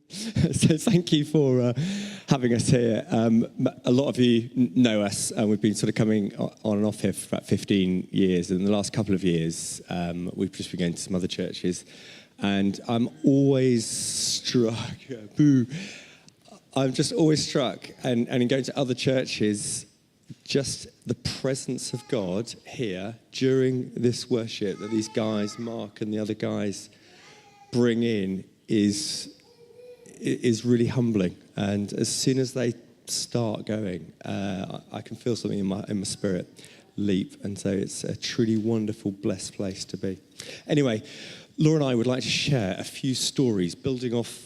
So thank you for having us here. A lot of you know us, and we've been sort of coming on and off here for about 15 years. And in the last couple of years, we've just been going to some other churches. And I'm always struck, I'm just always struck, and in going to other churches, just the presence of God here during this worship that these guys, Mark and the other guys, bring in is really humbling. And as soon as they start going, I can feel something in my spirit leap. And so it's a truly wonderful, blessed place to be. Anyway, Laura and I would like to share a few stories, building off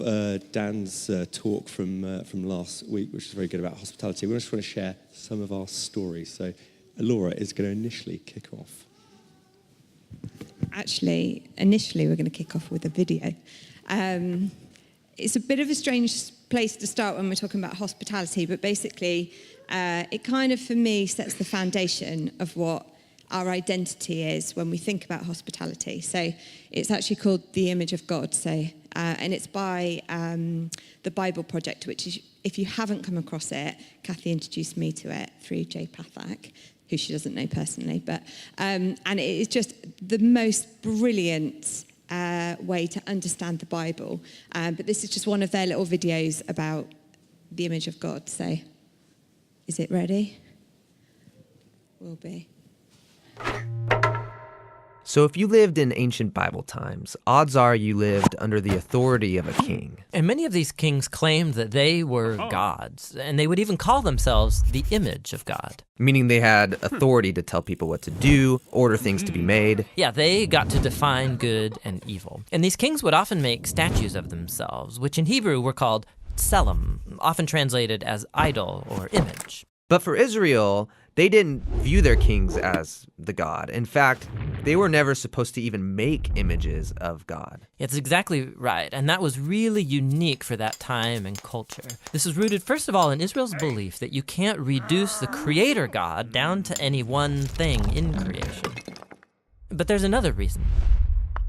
Dan's talk from last week, which is very good about hospitality. We just want to share some of our stories. So Laura is going to initially kick off. Actually, initially we're going to kick off with a video. It's a bit of a strange place to start when we're talking about hospitality, but basically it kind of, for me, sets the foundation of what our identity is when we think about hospitality. So it's actually called The Image of God. So and it's by the Bible Project, which is, if you haven't come across it, Kathy introduced me to it through Jay Pathak, who she doesn't know personally, but and it is just the most brilliant way to understand the Bible. But this is just one of their little videos about the image of God. So is it ready? Will be. So if you lived in ancient Bible times, odds are you lived under the authority of a king. And many of these kings claimed that they were gods, and they would even call themselves the image of God. Meaning they had authority to tell people what to do, order things to be made. Yeah, they got to define good and evil. And these kings would often make statues of themselves, which in Hebrew were called tselem, often translated as idol or image. But for Israel, they didn't view their kings as the god. In fact, they were never supposed to even make images of God. That's exactly right, and that was really unique for that time and culture. This is rooted, first of all, in Israel's belief that you can't reduce the creator God down to any one thing in creation. But there's another reason.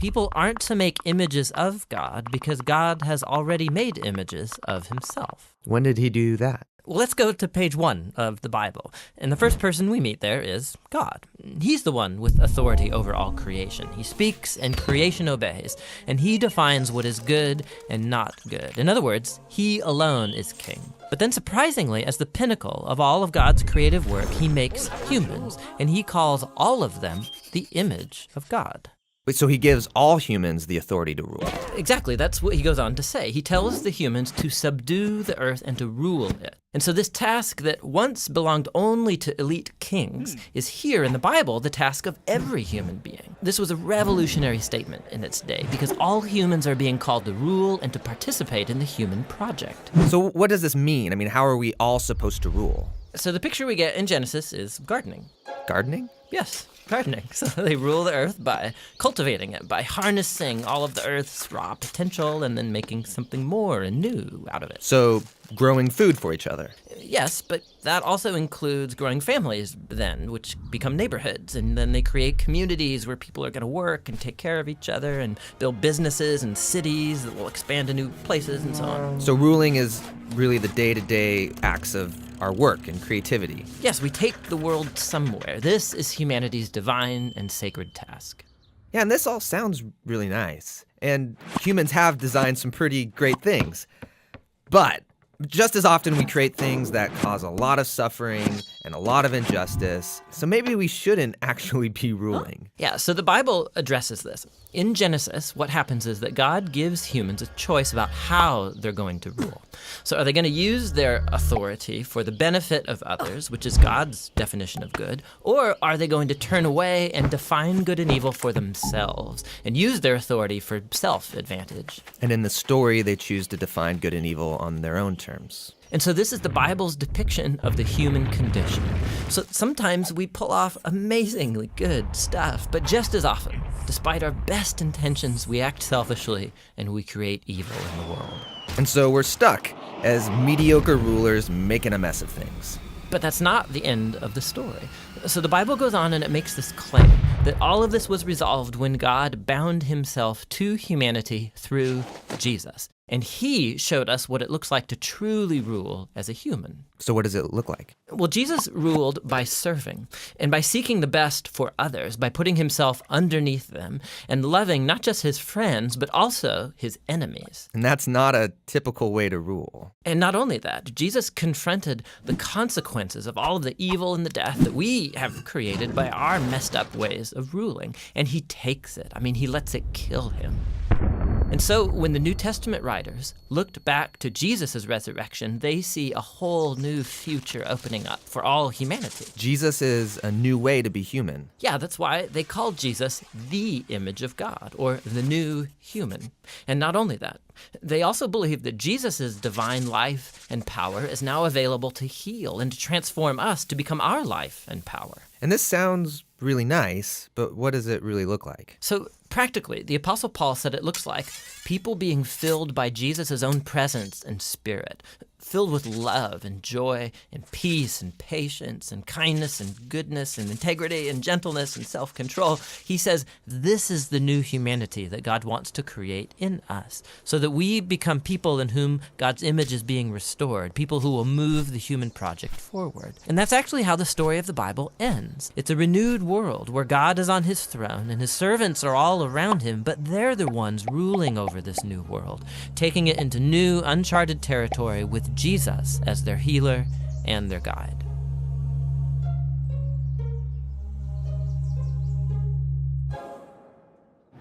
People aren't to make images of God because God has already made images of himself. When did he do that? Well, let's go to page 1 of the Bible. And the first person we meet there is God. He's the one with authority over all creation. He speaks and creation obeys, and he defines what is good and not good. In other words, he alone is king. But then surprisingly, as the pinnacle of all of God's creative work, he makes humans, and he calls all of them the image of God. Wait, so he gives all humans the authority to rule. Exactly, that's what he goes on to say. He tells the humans to subdue the earth and to rule it. And so this task that once belonged only to elite kings is here in the Bible the task of every human being. This was a revolutionary statement in its day because all humans are being called to rule and to participate in the human project. So what does this mean? I mean, how are we all supposed to rule? So the picture we get in Genesis is gardening. Gardening? Yes, gardening. So they rule the earth by cultivating it, by harnessing all of the earth's raw potential and then making something more and new out of it. So growing food for each other. Yes, but that also includes growing families then, which become neighborhoods, and then they create communities where people are going to work and take care of each other and build businesses and cities that will expand to new places and so on. So ruling is really the day-to-day acts of our work and creativity. Yes, we take the world somewhere. This is humanity's divine and sacred task. Yeah, and this all sounds really nice. And humans have designed some pretty great things. But just as often we create things that cause a lot of suffering and a lot of injustice, so maybe we shouldn't actually be ruling. Yeah, so the Bible addresses this. In Genesis, what happens is that God gives humans a choice about how they're going to rule. So are they going to use their authority for the benefit of others, which is God's definition of good, or are they going to turn away and define good and evil for themselves and use their authority for self-advantage? And in the story, they choose to define good and evil on their own terms. And so this is the Bible's depiction of the human condition. So sometimes we pull off amazingly good stuff, but just as often, despite our best intentions, we act selfishly and we create evil in the world. And so we're stuck as mediocre rulers making a mess of things. But that's not the end of the story. So the Bible goes on and it makes this claim that all of this was resolved when God bound himself to humanity through Jesus. And he showed us what it looks like to truly rule as a human. So what does it look like? Well, Jesus ruled by serving and by seeking the best for others, by putting himself underneath them and loving not just his friends, but also his enemies. And that's not a typical way to rule. And not only that, Jesus confronted the consequences of all of the evil and the death that we have created by our messed up ways of ruling. And he takes it. I mean, he lets it kill him. And so when the New Testament writers looked back to Jesus' resurrection, they see a whole new future opening up for all humanity. Jesus is a new way to be human. Yeah, that's why they called Jesus the image of God, or the new human. And not only that, they also believe that Jesus' divine life and power is now available to heal and to transform us to become our life and power. And this sounds really nice, but what does it really look like? So practically, the Apostle Paul said it looks like people being filled by Jesus' own presence and spirit, filled with love and joy and peace and patience and kindness and goodness and integrity and gentleness and self-control. He says this is the new humanity that God wants to create in us so that we become people in whom God's image is being restored, people who will move the human project forward. And that's actually how the story of the Bible ends. It's a renewed world where God is on his throne and his servants are all around him, but they're the ones ruling over this new world, taking it into new, uncharted territory with Jesus as their healer and their guide.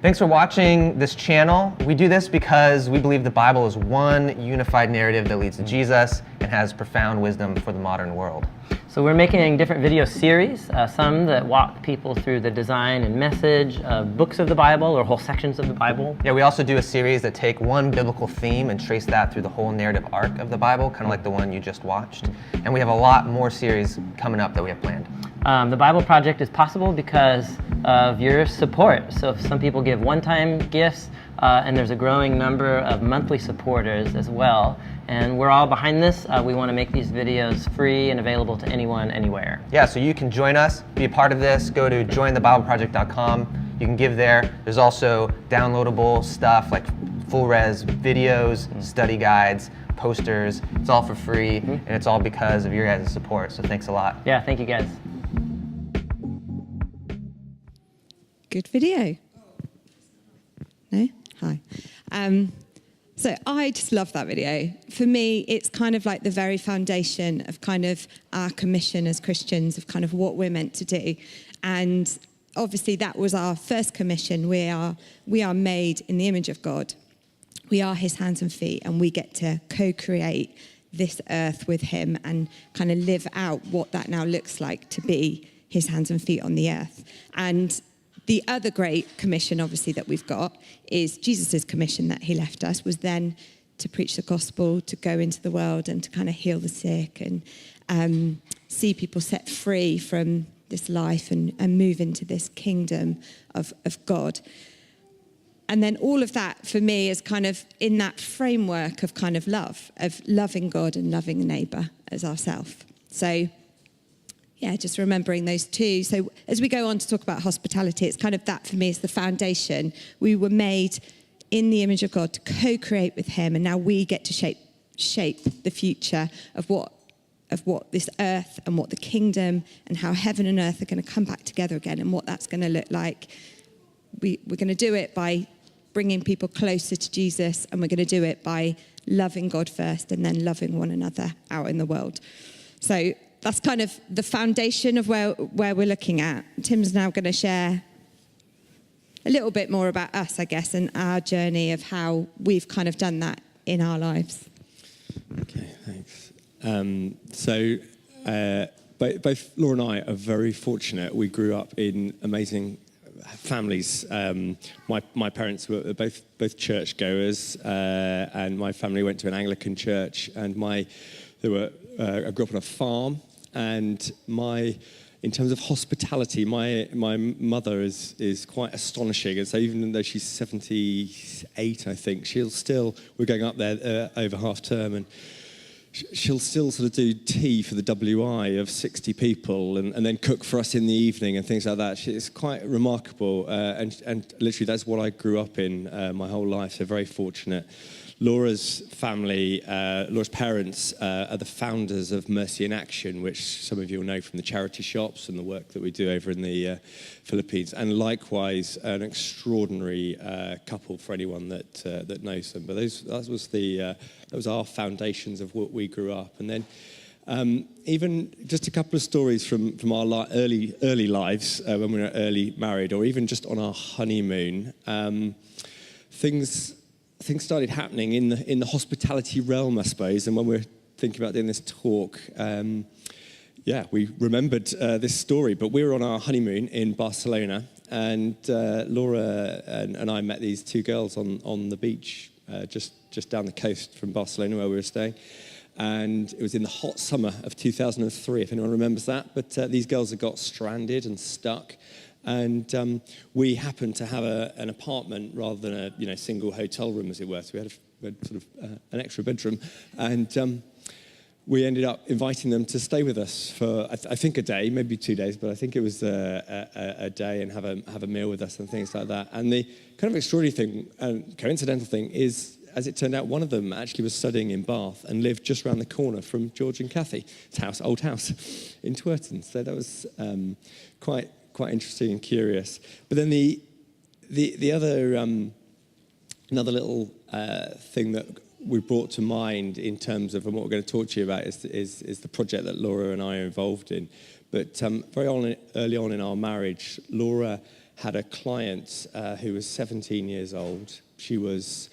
Thanks for watching this channel. We do this because we believe the Bible is one unified narrative that leads to Jesus and has profound wisdom for the modern world. So we're making different video series, some that walk people through the design and message of books of the Bible or whole sections of the Bible. Yeah, we also do a series that take one biblical theme and trace that through the whole narrative arc of the Bible, kind of like the one you just watched. And we have a lot more series coming up that we have planned. The Bible Project is possible because of your support. So some people give one-time gifts, and there's a growing number of monthly supporters as well. And we're all behind this. We want to make these videos free and available to anyone, anywhere. Yeah, so you can join us, be a part of this. Go to jointhebibleproject.com. You can give there. There's also downloadable stuff like full-res videos, study guides, posters. It's all for free, and it's all because of your guys' support. So thanks a lot. Yeah, thank you guys. Good video. No? Hi. So I just love that video. For me, it's kind of like the very foundation of kind of our commission as Christians, of kind of what we're meant to do. And obviously that was our first commission. We are made in the image of God. We are his hands and feet, and we get to co-create this earth with him and kind of live out what that now looks like to be his hands and feet on the earth. And the other great commission, obviously, that we've got is Jesus' commission that he left us was then to preach the gospel, to go into the world and to kind of heal the sick and see people set free from this life and move into this kingdom of God. And then all of that, for me, is kind of in that framework of kind of love, of loving God and loving a neighbour as ourselves. So yeah, just remembering those two. So as we go on to talk about hospitality, it's kind of that for me is the foundation. We were made in the image of God to co-create with him, and now we get to shape the future of what this earth and what the kingdom and how heaven and earth are going to come back together again and what that's going to look like. We're going to do it by bringing people closer to Jesus, and we're going to do it by loving God first and then loving one another out in the world. So that's kind of the foundation of where we're looking at. Tim's now going to share a little bit more about us, I guess, and our journey of how we've kind of done that in our lives. Okay, thanks. Both Laura and I are very fortunate. We grew up in amazing families. My parents were both churchgoers, and my family went to an Anglican church, and I grew up on a farm. And in terms of hospitality, my mother is quite astonishing. And so even though she's 78, I think, we're going up there over half term, and she'll still sort of do tea for the WI of 60 people and then cook for us in the evening and things like that. It's quite remarkable. And literally that's what I grew up in my whole life, so very fortunate. Laura's family, Laura's parents are the founders of Mercy in Action, which some of you will know from the charity shops and the work that we do over in the Philippines, and likewise an extraordinary couple for anyone that knows them. But that was our foundations of what we grew up. And then even just a couple of stories from our early lives when we were early married, or even just on our honeymoon. Things started happening in the hospitality realm, I suppose. And when we're thinking about doing this talk, we remembered this story. But we were on our honeymoon in Barcelona, and Laura and I met these two girls on the beach just down the coast from Barcelona where we were staying. And it was in the hot summer of 2003, if anyone remembers that. But these girls had got stranded and stuck. And we happened to have an apartment rather than a single hotel room, as it were. So we had sort of an extra bedroom, and we ended up inviting them to stay with us for I think a day, maybe 2 days, but I think it was a day, and have a meal with us and things like that. And the kind of extraordinary thing and coincidental thing is, as it turned out, one of them actually was studying in Bath and lived just around the corner from George and Kathy's old house in Twerton. So that was quite interesting and curious. But then the other another little thing that we brought to mind in terms of, and what we're going to talk to you about, is the project that Laura and I are involved in. But very early on in our marriage, Laura had a client who was 17 years old. She was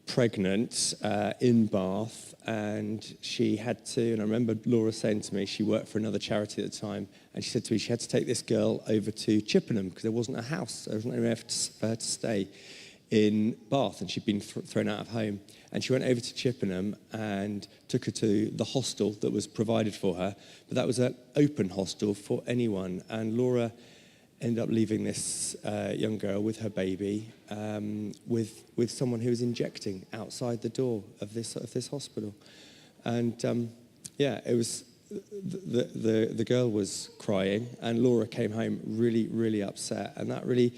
pregnant in Bath, and she had to, and I remember Laura saying to me, she worked for another charity at the time, and she said to me she had to take this girl over to Chippenham because there wasn't a house, there wasn't anywhere for her to stay in Bath, and she'd been thrown out of home. And she went over to Chippenham and took her to the hostel that was provided for her, but that was an open hostel for anyone. And Laura ended up leaving this young girl with her baby with someone who was injecting outside the door of this hospital. And it was the girl was crying, and Laura came home really, really upset, and that really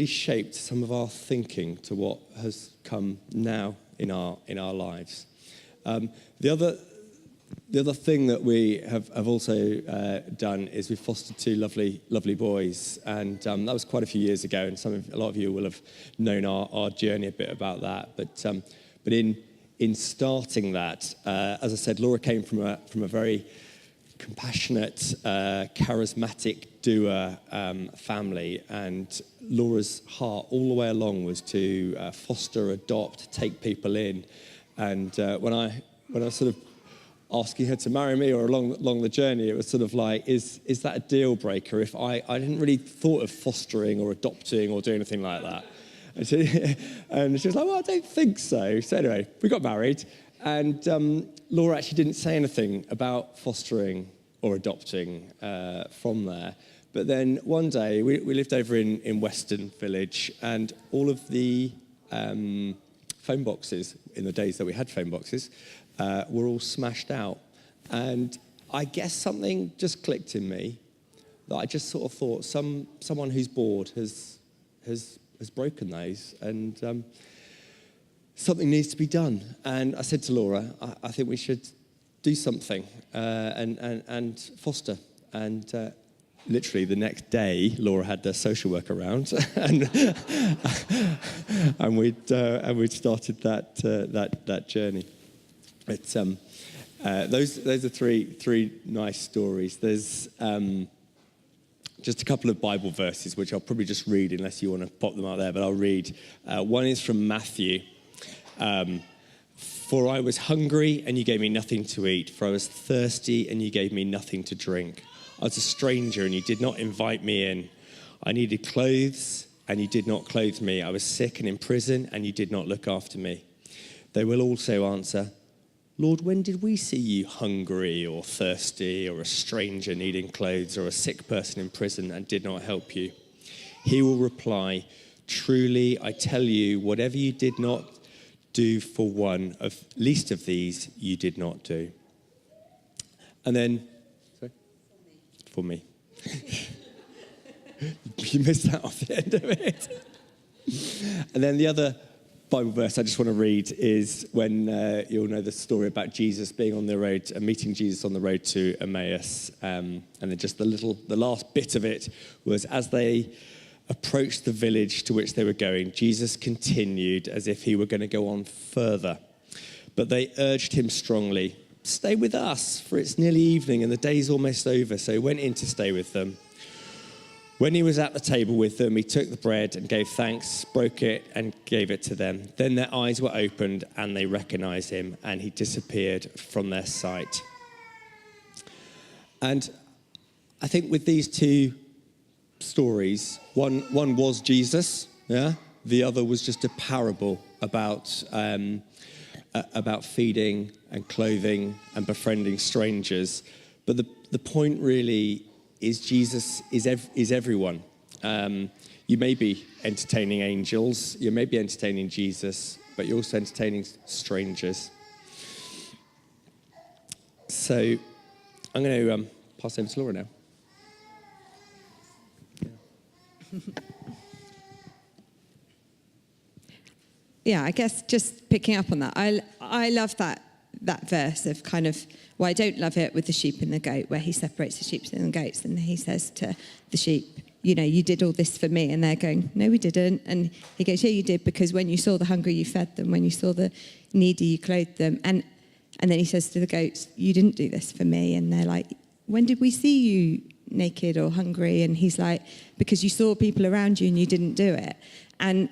shaped some of our thinking to what has come now in our lives. The other thing that we have also done is we've fostered two lovely boys, and that was quite a few years ago, and a lot of you will have known our journey a bit about that. But in starting that, as I said, Laura came from a very compassionate, charismatic doer family, and Laura's heart all the way along was to foster, adopt, take people in. And when I was sort of asking her to marry me, or along the journey, it was sort of like, is that a deal breaker if I hadn't really thought of fostering or adopting or doing anything like that? And she was like, well, I don't think so. So anyway, we got married, and Laura actually didn't say anything about fostering or adopting from there. But then one day, we lived over in Western Village, and all of the phone boxes, in the days that we had phone boxes, were all smashed out. And I guess something just clicked in me, that I just sort of thought someone who's bored has broken those, and something needs to be done. And I said to Laura, I think we should do something and foster. And literally the next day, Laura had the social worker around, and we'd started that journey. But those are three nice stories. There's just a couple of Bible verses, which I'll probably just read, unless you want to pop them out there, but I'll read. One is from Matthew. For I was hungry, and you gave me nothing to eat. For I was thirsty, and you gave me nothing to drink. I was a stranger, and you did not invite me in. I needed clothes, and you did not clothe me. I was sick and in prison, and you did not look after me. They will also answer, Lord, when did we see you hungry or thirsty or a stranger needing clothes or a sick person in prison and did not help you? He will reply, truly, I tell you, whatever you did not do for one of least of these, you did not do. And then, sorry? For me. You missed that off the end of it. And then the other Bible verse I just want to read is when you'll know the story about Jesus being on the road, meeting Jesus on the road to Emmaus. And then just the last bit of it was, as they approached the village to which they were going, Jesus continued as if he were going to go on further. But they urged him strongly, "Stay with us, for it's nearly evening and the day's almost over." So he went in to stay with them. When he was at the table with them, he took the bread and gave thanks, broke it and gave it to them. Then their eyes were opened and they recognized him, and he disappeared from their sight. And I think with these two stories, one was Jesus, yeah. The other was just a parable about feeding and clothing and befriending strangers. But the point really is Jesus is everyone. You may be entertaining angels, you may be entertaining Jesus, but you're also entertaining strangers. So I'm going to pass over to Laura now. Yeah, I guess just picking up on that, I love that verse of kind of, well, I don't love it with the sheep and the goat, where he separates the sheep and the goats, and he says to the sheep, you know, you did all this for me, and they're going, no, we didn't. And he goes, yeah, you did, because when you saw the hungry, you fed them. When you saw the needy, you clothed them. And then he says to the goats, you didn't do this for me. And they're like, when did we see you naked or hungry? And he's like, because you saw people around you and you didn't do it. And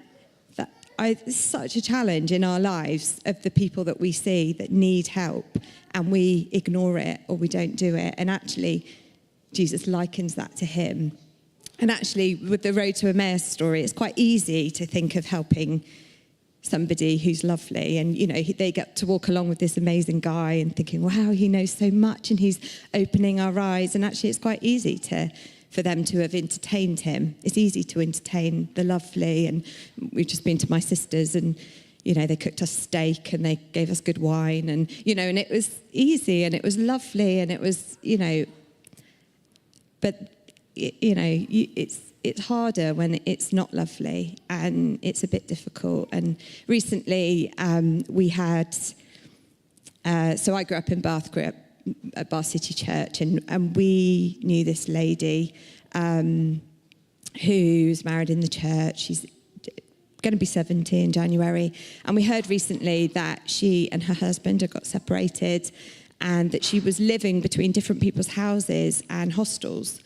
it's such a challenge in our lives of the people that we see that need help, and we ignore it or we don't do it. And actually, Jesus likens that to him. And actually, with the Road to Emmaus story, it's quite easy to think of helping somebody who's lovely. And, you know, they get to walk along with this amazing guy and thinking, wow, he knows so much and he's opening our eyes. And actually, it's quite easy for them to have entertained him. It's easy to entertain the lovely. And we've just been to my sister's, and, you know, they cooked us steak and they gave us good wine, and, you know, and it was easy and it was lovely and it was, you know, but, you know, it's harder when it's not lovely and it's a bit difficult. And recently we had, so I grew up in Bath, at Bath City Church, and we knew this lady who's married in the church. She's going to be 70 in January. And we heard recently that she and her husband had got separated, and that she was living between different people's houses and hostels.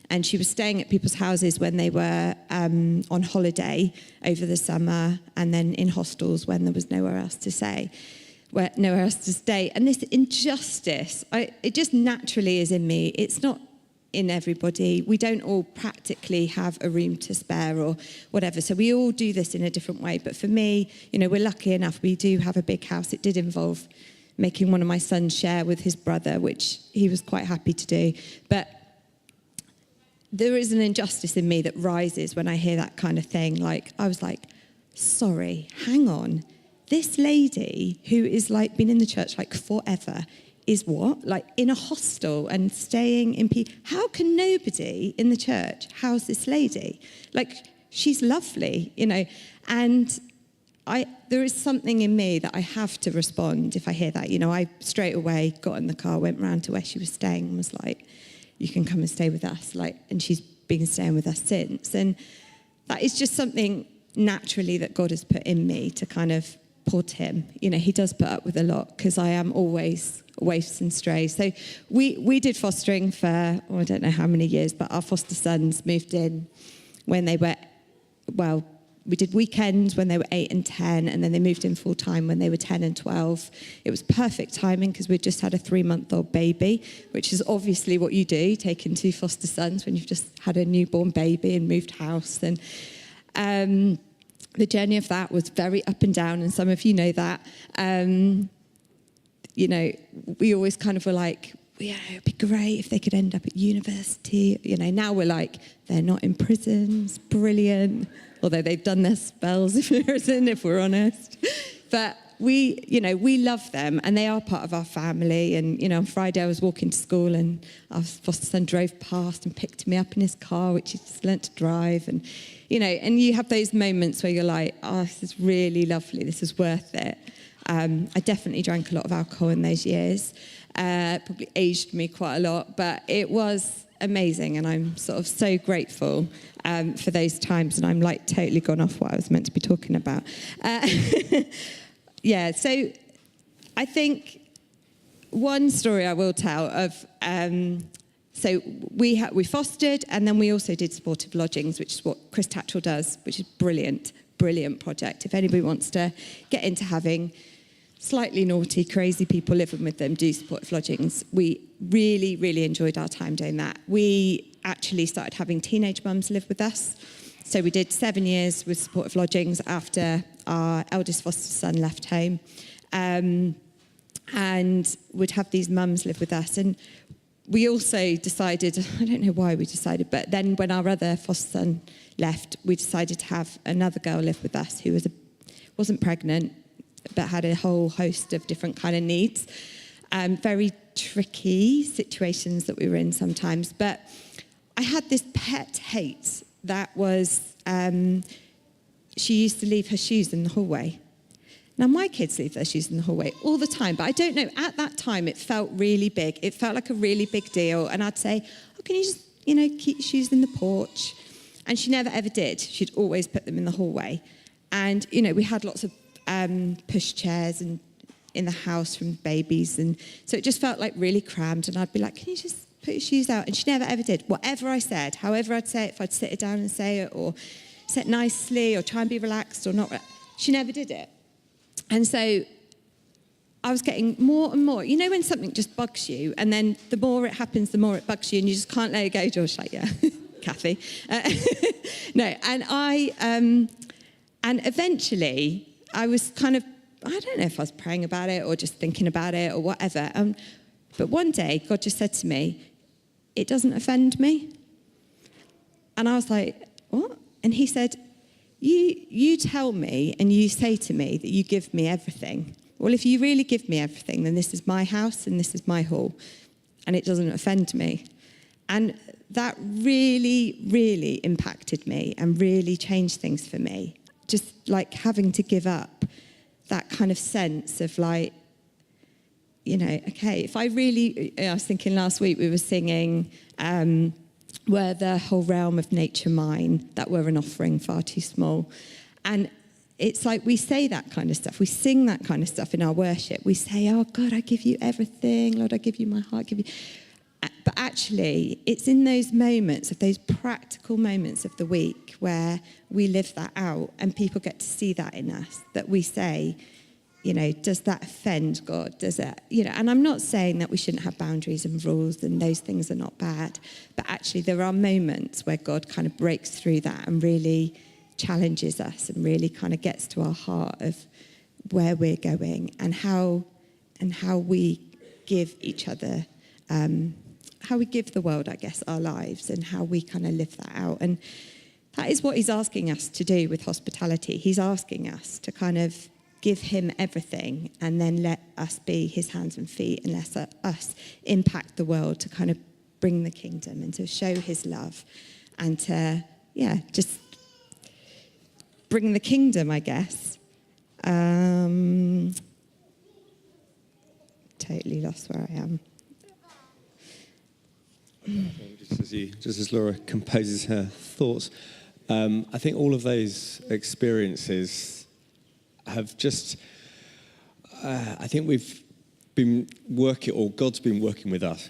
And she was staying at people's houses when they were on holiday over the summer, and then in hostels when there was nowhere else to stay. And this injustice, it just naturally is in me. It's not in everybody. We don't all practically have a room to spare or whatever. So we all do this in a different way. But for me, you know, we're lucky enough. We do have a big house. It did involve making one of my sons share with his brother, which he was quite happy to do. But there is an injustice in me that rises when I hear that kind of thing. Like, I was like, sorry, hang on. This lady who is like been in the church like forever is what? Like in a hostel and staying in how can nobody in the church house this lady? Like, she's lovely, you know. And there is something in me that I have to respond if I hear that. You know, I straight away got in the car, went round to where she was staying and was like, you can come and stay with us. Like, and she's been staying with us since. And that is just something naturally that God has put in me to kind of support him. You know, he does put up with a lot because I am always waifs and strays. So we did fostering for, I don't know how many years, but our foster sons moved in when they were, well, we did weekends when they were 8 and 10, and then they moved in full time when they were 10 and 12. It was perfect timing because we'd just had a 3-month-old baby, which is obviously what you do, taking 2 foster sons when you've just had a newborn baby and moved house. And the journey of that was very up and down, and some of you know that. You know, we always kind of were like, yeah, it'd be great if they could end up at university. You know, now we're like, they're not in prisons, brilliant. Although they've done their spells in prison, if we're honest. But we love them, and they are part of our family. And, on Friday I was walking to school, and our foster son drove past and picked me up in his car, which he's just learnt to drive. And, and you have those moments where you're like, oh, this is really lovely. This is worth it. I definitely drank a lot of alcohol in those years. Probably aged me quite a lot, but it was amazing, and I'm sort of so grateful for those times. And I'm like totally gone off what I was meant to be talking about. Yeah, so I think one story I will tell of, so we fostered, and then we also did supportive lodgings, which is what Chris Tatchell does, which is brilliant project. If anybody wants to get into having slightly naughty, crazy people living with them, do supportive lodgings. We really, really enjoyed our time doing that. We actually started having teenage mums live with us. So we did 7 years with supportive lodgings after our eldest foster son left home. And would have these mums live with us. And we also decided, I don't know why we decided, but then when our other foster son left, we decided to have another girl live with us who wasn't pregnant, but had a whole host of different kind of needs. Very tricky situations that we were in sometimes. But I had this pet hate that was, she used to leave her shoes in the hallway. Now, my kids leave their shoes in the hallway all the time, but I don't know, at that time, it felt really big. It felt like a really big deal. And I'd say, oh, can you just, keep your shoes in the porch? And she never, ever did. She'd always put them in the hallway. And, we had lots of push chairs and in the house from babies. And so it just felt like really crammed. And I'd be like, can you just put your shoes out? And she never, ever did. Whatever I said, however I'd say it, if I'd sit her down and say it, or sit nicely, or try and be relaxed or not, she never did it. And so I was getting more and more. When something just bugs you, and then the more it happens, the more it bugs you, and you just can't let it go. George's like, yeah, Kathy. No, and and eventually I was kind of, I don't know if I was praying about it or just thinking about it or whatever. But one day God just said to me, it doesn't offend me. And I was like, what? And he said, You tell me and you say to me that you give me everything. Well, if you really give me everything, then this is my house and this is my hall, and it doesn't offend me. And that really, really impacted me and really changed things for me. Just like having to give up that kind of sense of like, okay, if I really, I was thinking last week we were singing, were the whole realm of nature mine, that were an offering far too small. And it's like we say that kind of stuff. We sing that kind of stuff in our worship. We say, oh, God, I give you everything. Lord, I give you my heart. But actually, it's in those moments, of those practical moments of the week where we live that out and people get to see that in us, that we say, does that offend God? Does it, and I'm not saying that we shouldn't have boundaries and rules and those things are not bad, but actually there are moments where God kind of breaks through that and really challenges us and really kind of gets to our heart of where we're going and how we give each other, how we give the world, I guess, our lives and how we kind of live that out. And that is what he's asking us to do with hospitality. He's asking us to kind of give him everything and then let us be his hands and feet and let us impact the world to kind of bring the kingdom and to show his love and to, just bring the kingdom, I guess. Totally lost where I am. Just as Laura composes her thoughts, I think all of those experiences have just, I think we've been working, or God's been working with us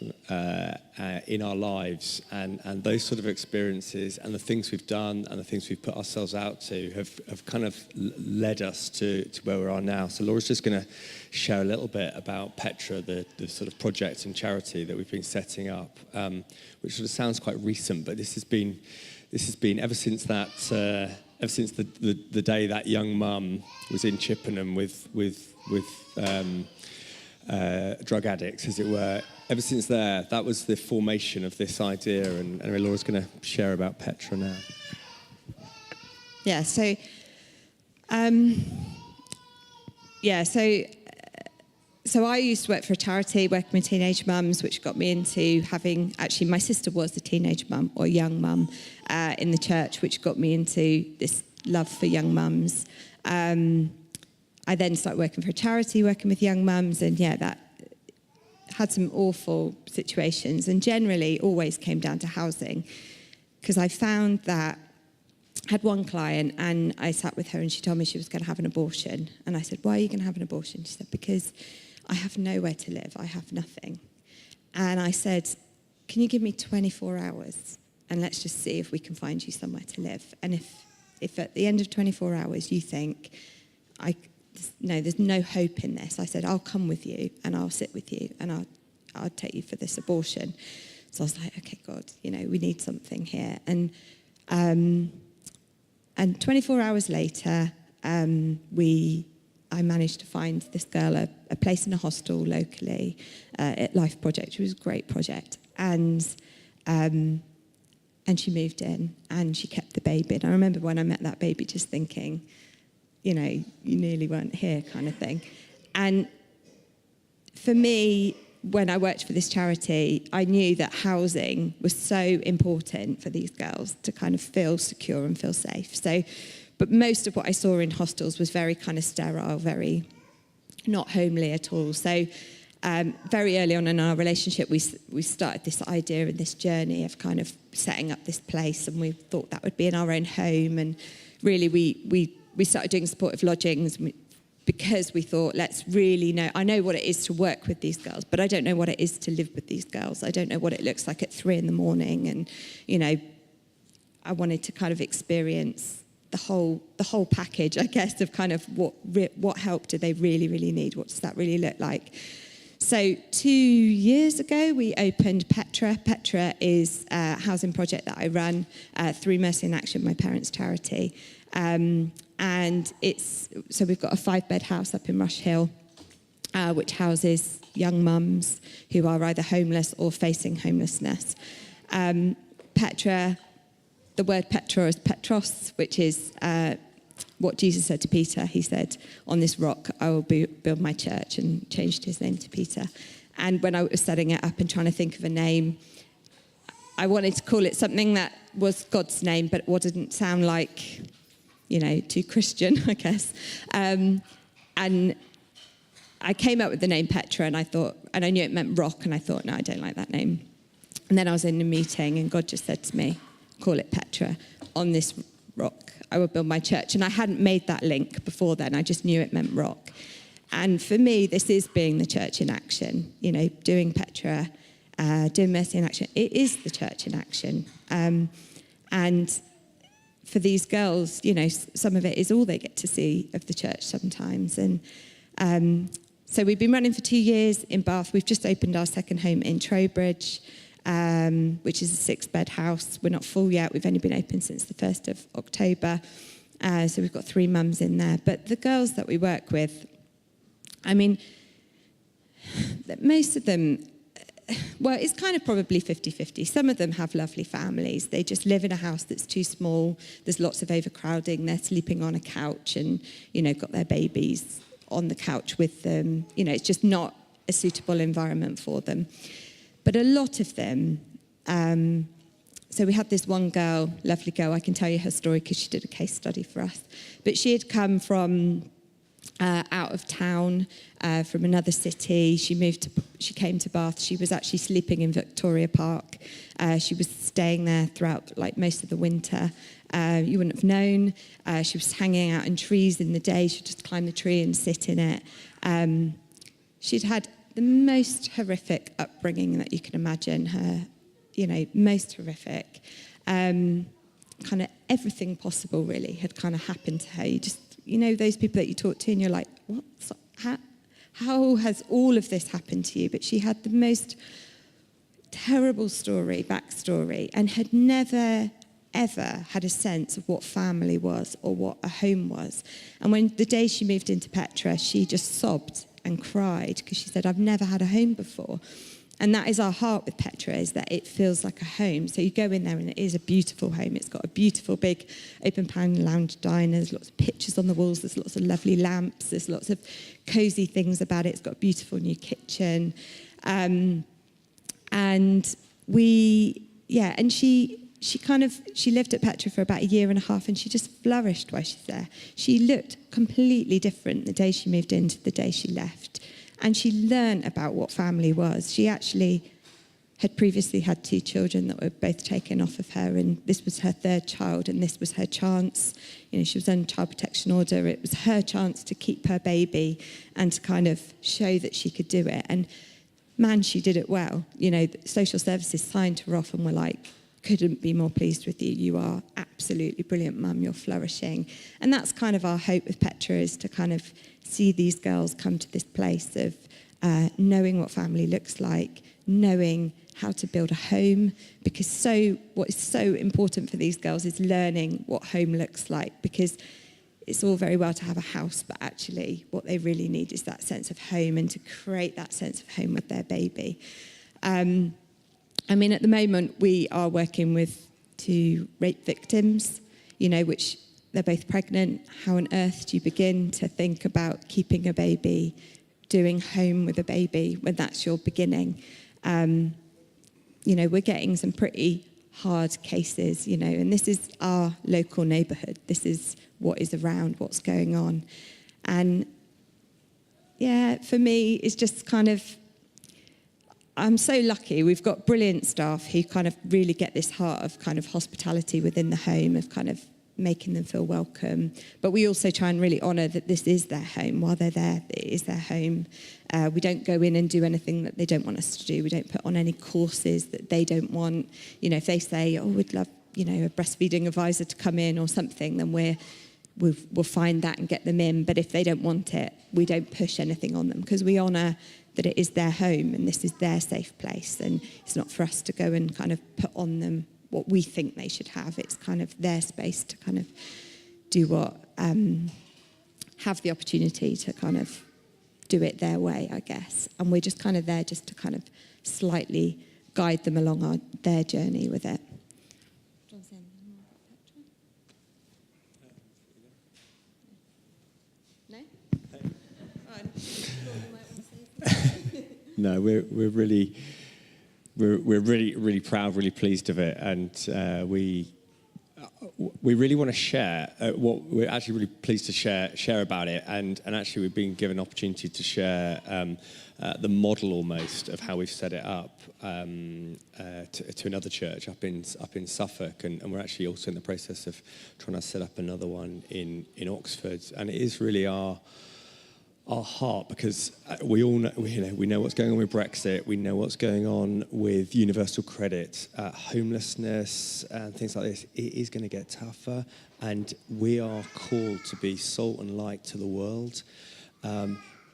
in our lives, and those sort of experiences and the things we've done and the things we've put ourselves out to have kind of led us to where we are now. So Laura's just going to share a little bit about Petra, the sort of project and charity that we've been setting up, which sort of sounds quite recent, but this has been ever since that. Ever since the day that young mum was in Chippenham with drug addicts, as it were, ever since there, that was the formation of this idea. And Laura's going to share about Petra now. Yeah, so yeah, so I used to work for a charity working with teenage mums, which got me into having, actually my sister was a teenage mum or young mum in the church, which got me into this love for young mums. I then started working for a charity, working with young mums, and yeah, that had some awful situations, and generally always came down to housing, because I found that I had one client and I sat with her and she told me she was going to have an abortion. And I said, why are you going to have an abortion? She said, because I have nowhere to live. I have nothing. And I said, can you give me 24 hours and let's just see if we can find you somewhere to live. And if at the end of 24 hours you think, there's no hope in this, I said, I'll come with you and I'll sit with you and I'll take you for this abortion. So I was like, okay, God, we need something here. And 24 hours later, I managed to find this girl a place in a hostel locally at Life Project. It was a great project. And she moved in and she kept the baby. And I remember when I met that baby just thinking, you nearly weren't here kind of thing. And for me, when I worked for this charity, I knew that housing was so important for these girls to kind of feel secure and feel safe. But most of what I saw in hostels was very kind of sterile, very not homely at all. So very early on in our relationship, we started this idea and this journey of kind of setting up this place, and we thought that would be in our own home. And really, we started doing supportive lodgings because we thought, let's really know. I know what it is to work with these girls, but I don't know what it is to live with these girls. I don't know what it looks like at 3 a.m. And I wanted to kind of experience the whole package, I guess, of kind of what help do they really, really need? What does that really look like? So 2 years ago, we opened Petra. Petra is a housing project that I run through Mercy in Action, my parents' charity. And so we've got a 5-bed house up in Rush Hill, which houses young mums who are either homeless or facing homelessness. Petra, the word Petra is Petros, which is what Jesus said to Peter. He said, on this rock I will build my church, and changed his name to Peter. And when I was setting it up and trying to think of a name, I wanted to call it something that was God's name, but it didn't sound like, too Christian, I guess. And I came up with the name Petra, and I knew it meant rock, and I thought, no, I don't like that name. And then I was in a meeting, and God just said to me, call it Petra. On this rock, I will build my church. And I hadn't made that link before then. I just knew it meant rock. And for me, this is being the church in action. Doing Petra, doing Mercy in Action. It is the church in action. And for these girls, some of it is all they get to see of the church sometimes. And so we've been running for 2 years in Bath. We've just opened our second home in Trowbridge, which is a 6-bed house. We're not full yet. We've only been open since the 1st of October. So we've got 3 mums in there. But the girls that we work with, most of them, well, it's kind of probably 50-50. Some of them have lovely families. They just live in a house that's too small. There's lots of overcrowding. They're sleeping on a couch and, got their babies on the couch with them. It's just not a suitable environment for them. But a lot of them, so we had this one girl, lovely girl, I can tell you her story because she did a case study for us. But she had come from out of town, from another city. She came to Bath. She was actually sleeping in Victoria Park. She was staying there throughout most of the winter. You wouldn't have known. She was hanging out in trees in the day. She'd just climb the tree and sit in it. She'd had the most horrific upbringing that you can imagine. Her, most horrific. Kind of everything possible really had kind of happened to her. You just, those people that you talk to and you're like, what? How has all of this happened to you? But she had the most terrible backstory, and had never, ever had a sense of what family was or what a home was. And when the day she moved into Petra, she just sobbed and cried because she said, I've never had a home before. And that is our heart with Petra, is that it feels like a home. So you go in there and it is a beautiful home. It's got a beautiful big open plan lounge diner. There's lots of pictures on the walls. There's lots of lovely lamps. There's lots of cosy things about it. It's got a beautiful new kitchen. And she lived at Petra for about 1.5 years, and she just flourished while she's there. She looked completely different the day she moved in to the day she left. And she learned about what family was. She actually had previously had 2 children that were both taken off of her, and this was her 3rd child, and this was her chance. You know, she was on child protection order. It was her chance to keep her baby and to kind of show that she could do it. And man, she did it well. You know, social services signed her off and were like, couldn't be more pleased with you. You are absolutely brilliant, Mum. You're flourishing. And that's kind of our hope with Petra, is to kind of see these girls come to this place of knowing what family looks like, knowing how to build a home, because what is so important for these girls is learning what home looks like, because it's all very well to have a house, but actually what they really need is that sense of home, and to create that sense of home with their baby. I mean, at the moment, we are working with 2 rape victims, you know, which they're both pregnant. How on earth do you begin to think about keeping a baby, doing home with a baby when that's your beginning? You know, we're getting some pretty hard cases, you know, and this is our local neighbourhood. This is what is around, what's going on. And yeah, for me, it's just kind of, I'm so lucky. We've got brilliant staff who kind of really get this heart of kind of hospitality within the home, of kind of making them feel welcome. But we also try and really honour that this is their home. While they're there, it is their home. We don't go in and do anything that they don't want us to do. We don't put on any courses that they don't want. You know, if they say, oh, we'd love, you know, a breastfeeding advisor to come in or something, then we'll find that and get them in. But if they don't want it, we don't push anything on them, because we honour that it is their home and this is their safe place, and it's not for us to go and kind of put on them what we think they should have. It's kind of their space to kind of do what, have the opportunity to kind of do it their way, I guess. And we're just kind of there just to kind of slightly guide them along their journey with it. No, we're really proud, really pleased of it, and we really want to share what we're actually really pleased to share about it, and actually we've been given an opportunity to share the model almost of how we've set it up to another church up in Suffolk, and we're actually also in the process of trying to set up another one in Oxford, and it is really our heart, because we all know, we know what's going on with Brexit, we know what's going on with universal credit, homelessness and things like this. It is going to get tougher, and we are called to be salt and light to the world.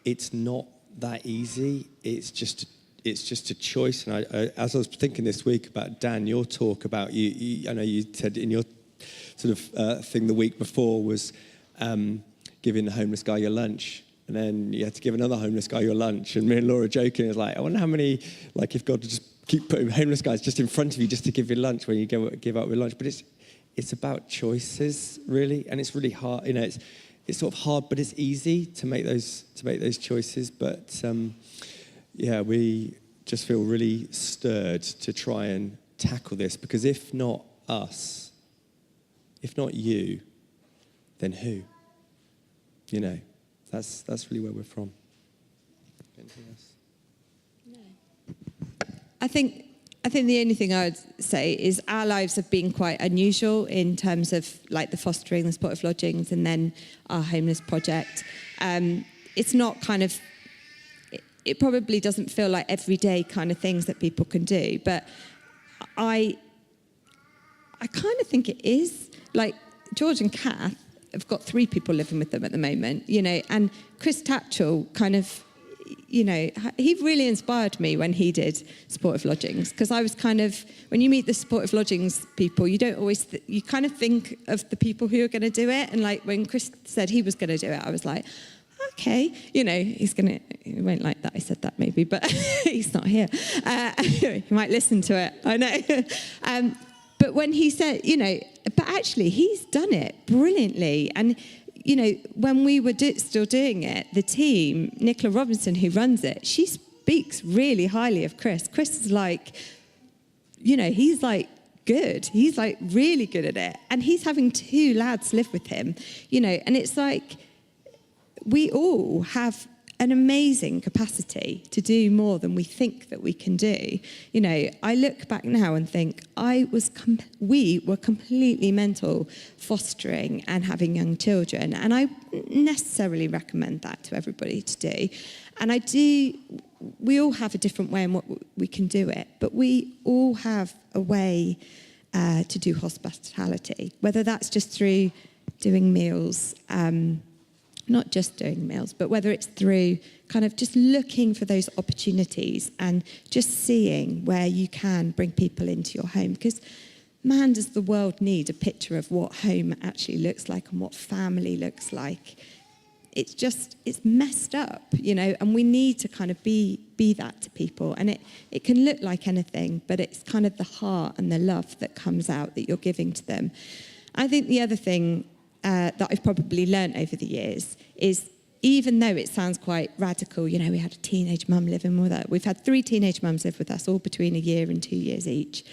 It's not that easy. It's just a choice. And as I was thinking this week about Dan, your talk about you I know you said in your sort of thing the week before was giving the homeless guy your lunch. And then you had to give another homeless guy your lunch. And me and Laura joking, was like, I wonder how many, like, if God would just keep putting homeless guys just in front of you just to give you lunch when you give up with lunch. But it's about choices, really, and it's really hard. You know, it's sort of hard, but it's easy to make those choices. But yeah, we just feel really stirred to try and tackle this, because if not us, if not you, then who? You know. That's really where we're from. Anything else? No. I think the only thing I would say is our lives have been quite unusual in terms of like the fostering, the supportive lodgings, and then our homeless project. It's not kind of, it probably doesn't feel like everyday kind of things that people can do, but I kind of think it is. Like George and Kath have got 3 people living with them at the moment, you know, and Chris Tatchell kind of, you know, he really inspired me when he did supportive lodgings, because I was kind of, when you meet the supportive lodgings people, you don't always, you kind of think of the people who are going to do it, and like when Chris said he was going to do it, I was like, okay, he won't like that I said that maybe, but he's not here. He might listen to it, I know. But when he said, but actually he's done it brilliantly. And, when we were still doing it, the team, Nicola Robinson, who runs it, she speaks really highly of Chris. Chris is like, he's like good. He's like really good at it. And he's having 2 lads live with him, and it's like, we all have an amazing capacity to do more than we think that we can do. I look back now and think we were completely mental fostering and having young children, and I necessarily recommend that to everybody to do. And we all have a different way in what we can do it, but we all have a way to do hospitality, whether that's just through doing meals, not just doing meals, but whether it's through kind of just looking for those opportunities and just seeing where you can bring people into your home. Because, man, does the world need a picture of what home actually looks like and what family looks like. It's messed up, and we need to kind of be that to people. And it can look like anything, but it's kind of the heart and the love that comes out that you're giving to them. I think the other thing that I've probably learnt over the years is, even though it sounds quite radical, we had a teenage mum living with us. We've had 3 teenage mums live with us, all between 1 year and 2 years each.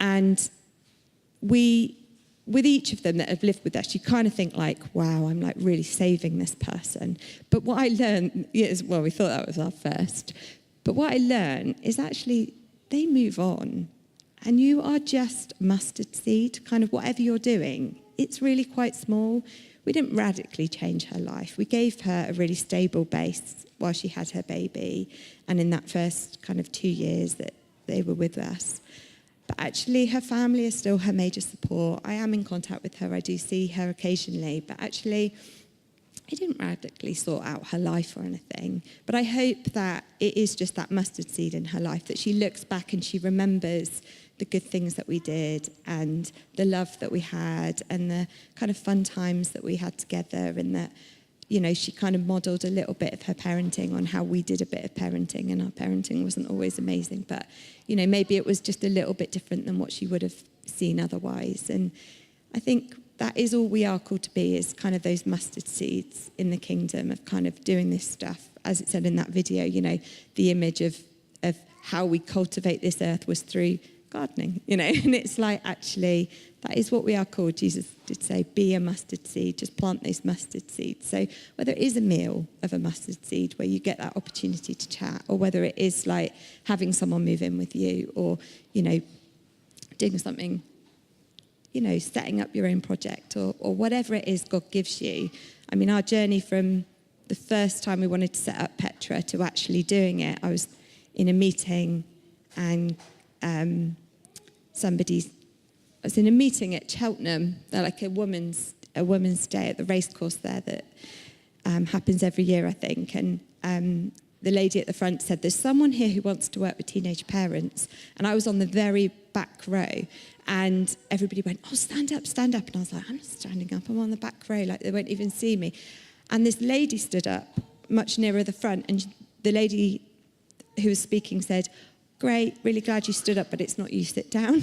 And with each of them that have lived with us, you kind of think like, wow, I'm like really saving this person. But what I learned is, well, we thought that was our first. But what I learned is actually they move on. And you are just mustard seed, kind of whatever you're doing. It's really quite small. We didn't radically change her life. We gave her a really stable base while she had her baby, and in that first kind of 2 years that they were with us. But actually, her family is still her major support. I am in contact with her. I do see her occasionally. But actually, I didn't radically sort out her life or anything. But I hope that it is just that mustard seed in her life, that she looks back and she remembers the good things that we did and the love that we had and the kind of fun times that we had together, and that, she kind of modelled a little bit of her parenting on how we did a bit of parenting, and our parenting wasn't always amazing, but, maybe it was just a little bit different than what she would have seen otherwise. And I think that is all we are called to be, is kind of those mustard seeds in the kingdom of kind of doing this stuff. As it said in that video, the image of how we cultivate this earth was through gardening, and it's like, actually, that is what we are called. Jesus did say, be a mustard seed, just plant those mustard seeds. So whether it is a meal of a mustard seed where you get that opportunity to chat, or whether it is like having someone move in with you, or, doing something, setting up your own project, or whatever it is God gives you. I mean, our journey from the first time we wanted to set up Petra to actually doing it, I was in a meeting and I was in a meeting at Cheltenham. They're like a women's day at the racecourse there that happens every year, I think. And the lady at the front said, "There's someone here who wants to work with teenage parents." And I was on the very back row, and everybody went, "Oh, stand up, stand up." And I was like, "I'm not standing up. I'm on the back row. Like, they won't even see me." And this lady stood up much nearer the front, and the lady who was speaking said, "Great, really glad you stood up, but it's not you, sit down."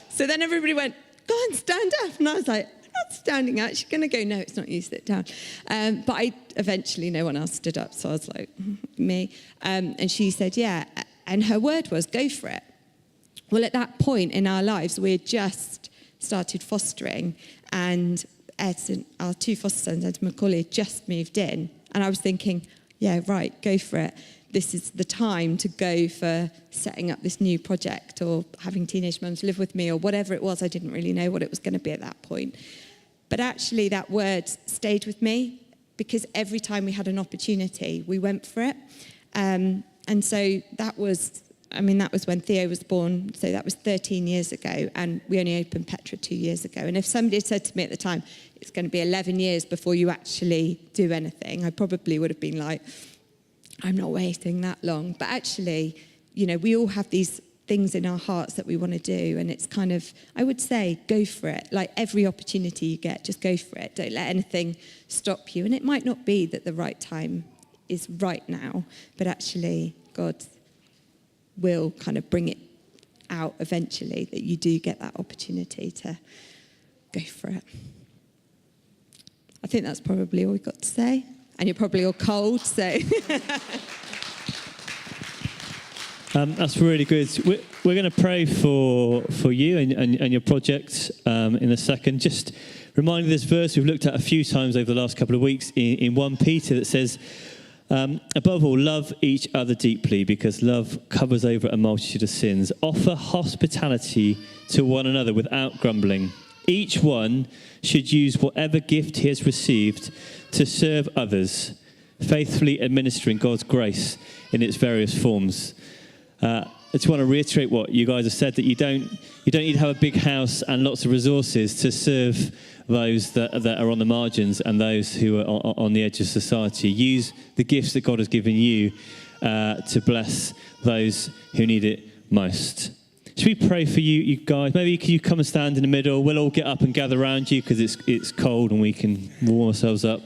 So then everybody went, "Go on, stand up." And I was like, "I'm not standing up." She's going to go, "No, it's not you, sit down." But eventually no one else stood up, so I was like, me. And she said, "Yeah." And her word was, "Go for it." Well, at that point in our lives, we had just started fostering, and Ed, our 2 foster sons, Ed and Macaulay, had just moved in. And I was thinking, yeah, right, go for it. This is the time to go for setting up this new project, or having teenage mums live with me, or whatever it was. I didn't really know what it was going to be at that point. But actually that word stayed with me, because every time we had an opportunity, we went for it. And so that was when Theo was born. So that was 13 years ago, and we only opened Petra 2 years ago. And if somebody had said to me at the time, it's going to be 11 years before you actually do anything, I probably would have been like, I'm not waiting that long. But actually, we all have these things in our hearts that we want to do. And it's kind of, I would say, go for it. Like every opportunity you get, just go for it. Don't let anything stop you. And it might not be that the right time is right now, but actually God will kind of bring it out eventually, that you do get that opportunity to go for it. I think that's probably all we've got to say. And you're probably all cold, so... That's really good. We're going to pray for you and your project in a second. Just reminding this verse we've looked at a few times over the last couple of weeks in 1 Peter that says, above all, love each other deeply because love covers over a multitude of sins. Offer hospitality to one another without grumbling. Each one should use whatever gift he has received to serve others, faithfully administering God's grace in its various forms. I just want to reiterate what you guys have said, that you don't need to have a big house and lots of resources to serve those that are on the margins and those who are on the edge of society. Use the gifts that God has given you to bless those who need it most. Should we pray for you guys? Maybe can you come and stand in the middle? We'll all get up and gather around you because it's cold and we can warm ourselves up.